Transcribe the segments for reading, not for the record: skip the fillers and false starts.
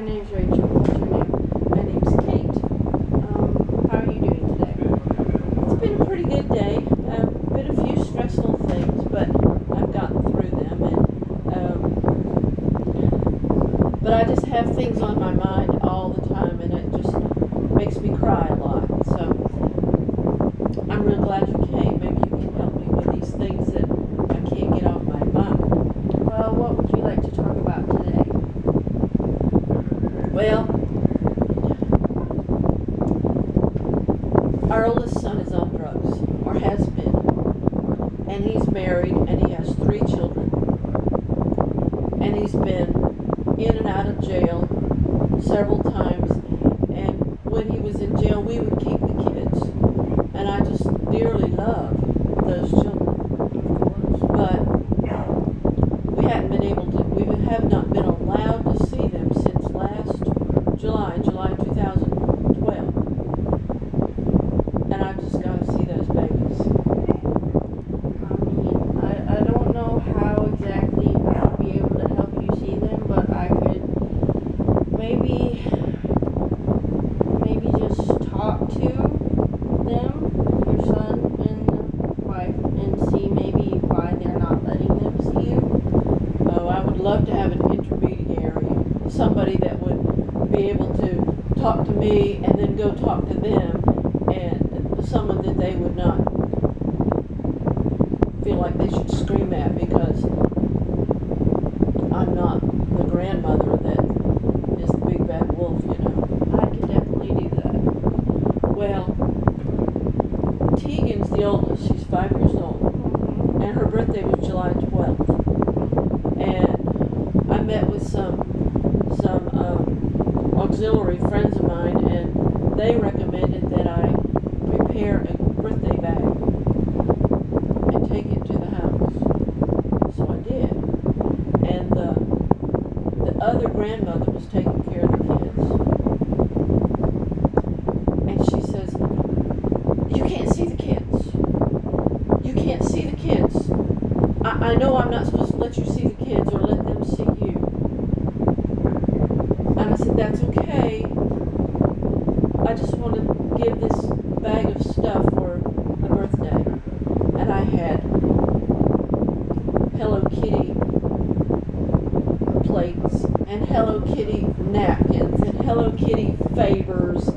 My name's Rachel. What's your name? My name's Kate. How are you doing today? It's been a pretty good day. Been a few stressful things, but I've gotten through them. But I just have things on my mind all the time, and it just makes me cry a lot. So I'm really glad you came. Maybe you can help me with these things that I can't get off my mind. Well, what would you like to talk about today? Well, our oldest son is on drugs, or has been, and he's married, and he has 3 children, and he's been in and out of jail several times, and when he was in jail, we would keep the kids, and I just dearly love those children, but we have not been allowed to see them since last July 2012. And I've just got to see those babies. I don't know how exactly I'll be able to help you see them, but I could maybe just talk to them, your son and the wife, and see maybe why they're not letting them see you. Oh, I would love to have an intermediary, somebody that would be able to talk to me and then go talk to them, and someone that they would not feel like they should scream at because I'm not the grandmother that is the big bad wolf, you know. I could definitely do that. Well, Tegan's the oldest. She's 5 years old, and her birthday was July 12th. And I met with some auxiliary friends of mine, and they recommended that I prepare a birthday bag and take it to the house. So I did. And the other grandmother was taking care of the kids. And she says, "You can't see the kids. You can't see the kids. I know I'm not supposed to let you see the kids or let them see you." And I said, "That's okay. I just want to give this bag of stuff for a birthday." And I had Hello Kitty plates and Hello Kitty napkins and Hello Kitty favors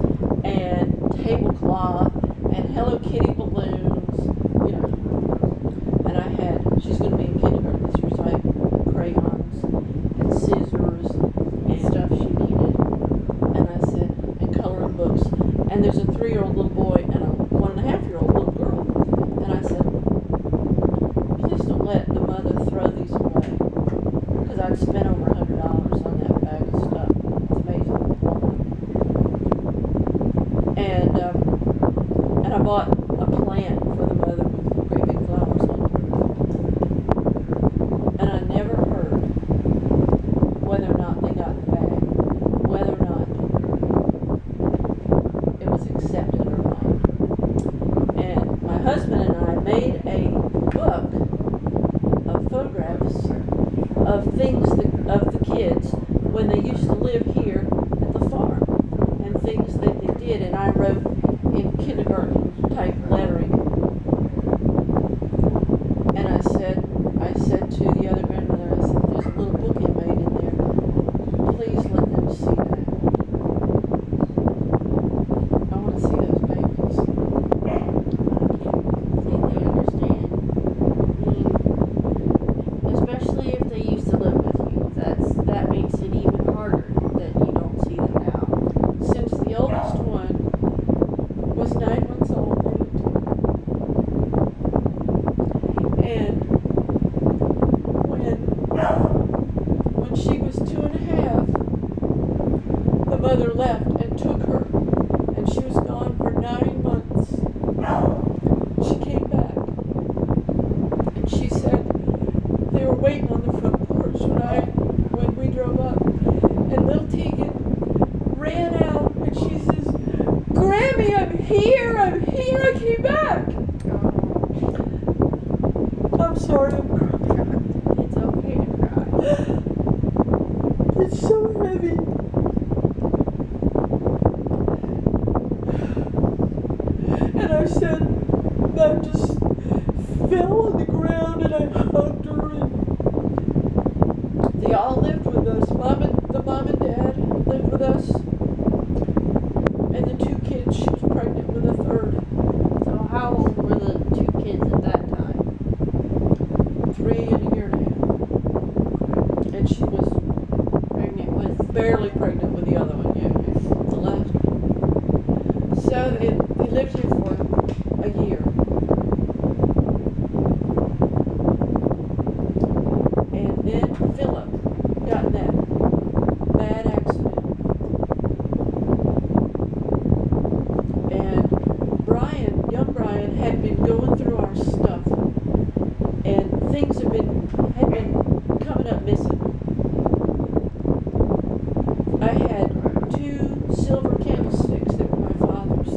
and tablecloth and Hello Kitty balloons, you know. And I had, she's going to be in kindergarten this year, so I had crayons and scissors and Stuff she needed. and I said, and coloring books. And there's a 3-year-old little boy and a 1.5-year-old little girl. And I said, "Please don't let the mother throw these away." Because I'd spent over $100 on that bag of stuff. It's amazing. And I bought a plant for the mother with great big flowers on it. And I never heard whether or not they got the bag, whether or not it was accepted or not. And my husband and I made a book of photographs of things of the kids when they used to live here at the farm and things that they did, and I wrote in kindergarten type lettering. And I said to the other grandmother, I said, "There's a little bookend made in there. Please let them see that. I want to see those babies." Completely understand. Especially if they used to live with you. That makes it even harder that you don't see them now. Since the oldest one was 9 months old, and when she was 2.5, the mother left and took her, and she was gone for 9 months. She came back, and she said they were waiting on the front porch when we drove up, and little Tegan ran out, and she says, "Grammy, I'm here, I came back." I'm sorry, I'm crying. It's okay to cry. It's so heavy. I said, I just fell on the ground and I hugged her, and they all lived with us. The mom and dad lived with us, and the two kids. She was pregnant with a third. So how old were the two kids at that time? 3 and a year and a half. And she was Pregnant with? barely pregnant with the other one, yeah, the last one. So they lived here for a year. And then Philip got in that bad accident. And young Brian, had been going through our stuff, and things had been coming up missing. I had 2 silver candlesticks that were my father's.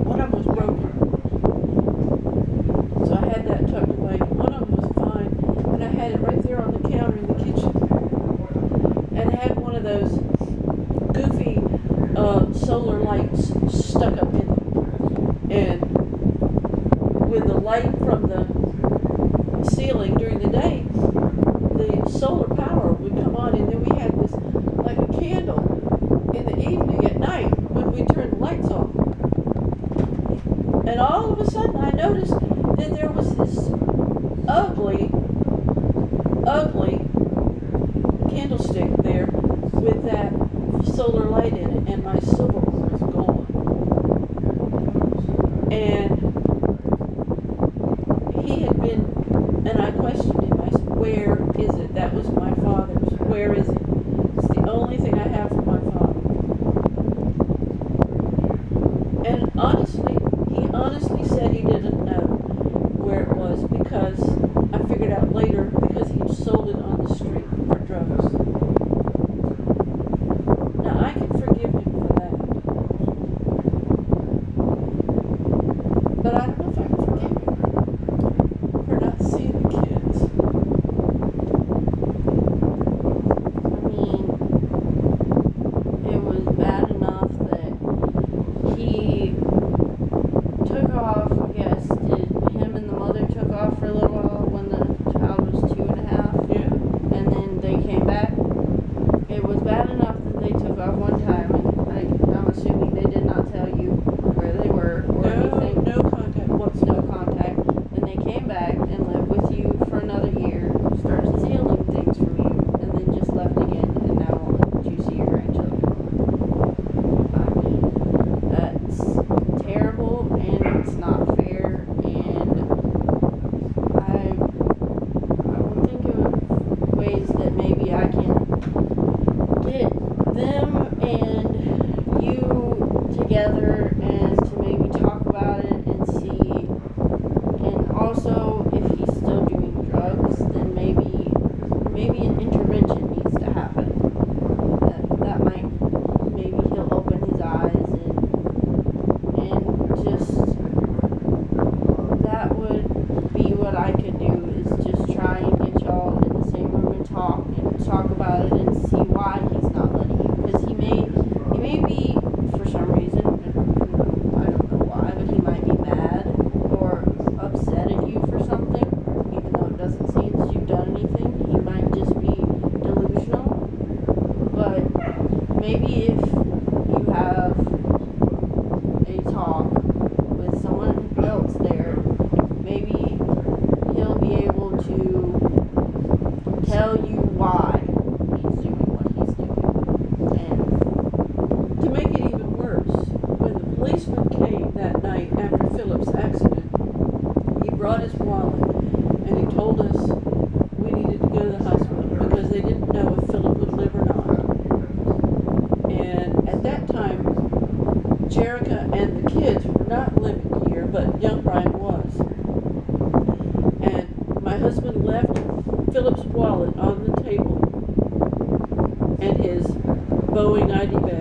One of them was broken, so I had that tucked away. One of them was fine, and I had it right there on the counter in the kitchen. And it had one of those goofy solar lights stuck up in it. And with the light from the ceiling during the day, the solar power would come on, and then we had this like a candle in the evening at night when we turned the lights off. And all of a sudden I noticed that there was this ugly candlestick there with that solar light in it, and my silver one was gone. And he had been, and I questioned him. I said, "Where is it? That was my father's. Where is it? It's the only thing I have from my father." And he honestly said he didn't know where it was, because I figured out later, because he sold it on the street for drugs. Now I can forgive him for that, but I don't know if I can forgive him for not seeing the kids. I mean, it was bad enough that he took off, I guess, him and the mother took off for a little while when the child was 2.5, Yeah. and then they came back. It was bad enough that they took off one time, and I'm assuming they did not tell you where they were or anything. No contact whatsoever. No contact. Then they came back and lived with you for another year, started stealing things from you, and then just left again, and now you see your grandchildren. I mean, that's terrible, and it's not fair, and I will think of ways that maybe I can get them and you together, and to maybe talk about it and see. And also, if he's still doing drugs, then maybe an intervention needs to happen. That might, maybe he'll open his eyes, and just that would be what I could do, is just try and get y'all in the same room and talk about it and see why he's not letting you. Because he may be, for some reason, I don't know why, but he might be mad or upset at you for something, even though it doesn't seem that you've done anything. He might just be delusional. But maybe if you have a talk with someone else there, maybe he'll be able to tell you why he's doing what he's doing. And To make it even worse, when the policeman came that night after Philip's accident, he brought his wallet, and he told us we needed to go to the hospital because they didn't know if Philip would live or not. And at that time, Jerica and the kids were not living here, but young Brian was. And my husband left Philip's wallet on the table and his Boeing ID bag